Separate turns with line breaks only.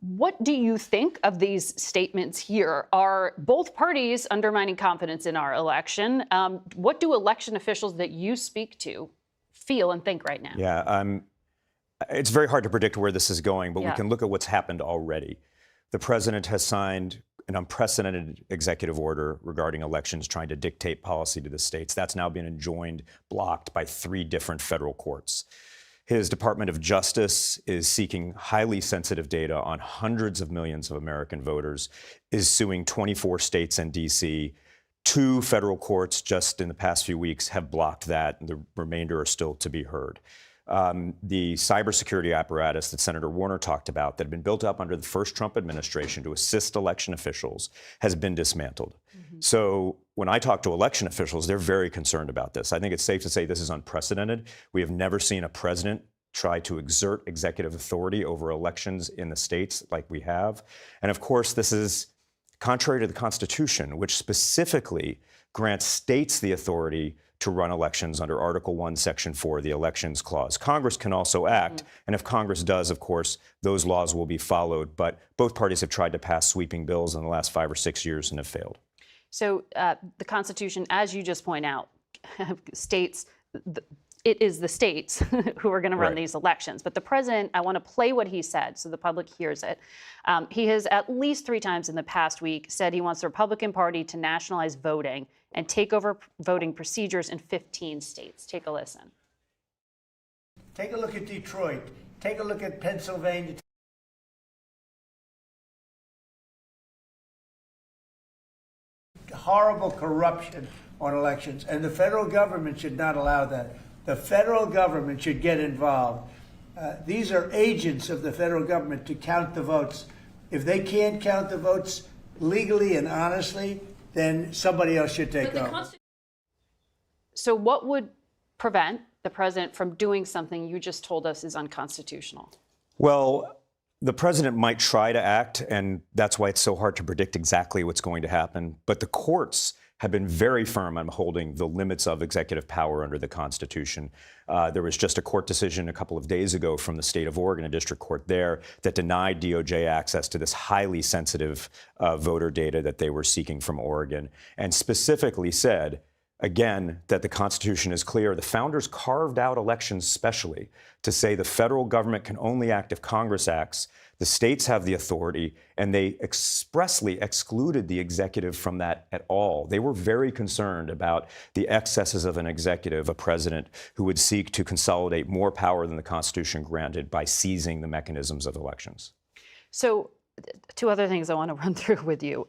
What do you think of these statements here? Are both parties undermining confidence in our election? What do election officials that you speak to feel and think right now?
Yeah, it's very hard to predict where this is going, but we can look at what's happened already. The president has signed an unprecedented executive order regarding elections, trying to dictate policy to the states. That's now been enjoined, blocked by 3 different federal courts. His Department of Justice is seeking highly sensitive data on hundreds of millions of American voters, is suing 24 states and D.C. 2 federal courts just in the past few weeks have blocked that, and the remainder are still to be heard. The cybersecurity apparatus that Senator Warner talked about that had been built up under the first Trump administration to assist election officials has been dismantled. So when I talk to election officials, they're very concerned about this. I think it's safe to say this is unprecedented. We have never seen a president try to exert executive authority over elections in the states like we have. And of course, this is contrary to the Constitution, which specifically grants states the authority to run elections under Article 1, Section 4, the Elections Clause. Congress can also act, and if Congress does, of course, those laws will be followed. But both parties have tried to pass sweeping bills in the last 5 or 6 years and have failed.
So the Constitution, as you just point out, states, it is the states who are going to run these elections. But the president, I want to play what he said so the public hears it. He has at least 3 times in the past week said he wants the Republican Party to nationalize voting and take over voting procedures in 15 states. Take a listen.
Take a look at Detroit. Take a look at Pennsylvania. Horrible corruption on elections, and the federal government should not allow that. The federal government should get involved. These are agents of the federal government to count the votes. If they can't count the votes legally and honestly, then somebody else should take over.
So what would prevent the president from doing something you just told us is unconstitutional?
Well, the president might try to act, and that's why it's so hard to predict exactly what's going to happen. But the courts have been very firm on holding the limits of executive power under the Constitution. There was just a court decision a couple of days ago from the state of Oregon, a district court there, that denied DOJ access to this highly sensitive voter data that they were seeking from Oregon, and specifically said, again, that the Constitution is clear. The founders carved out elections specially to say the federal government can only act if Congress acts. The states have the authority, and they expressly excluded the executive from that at all. They were very concerned about the excesses of an executive, a president who would seek to consolidate more power than the Constitution granted by seizing the mechanisms of elections.
So 2 other things I want to run through with you.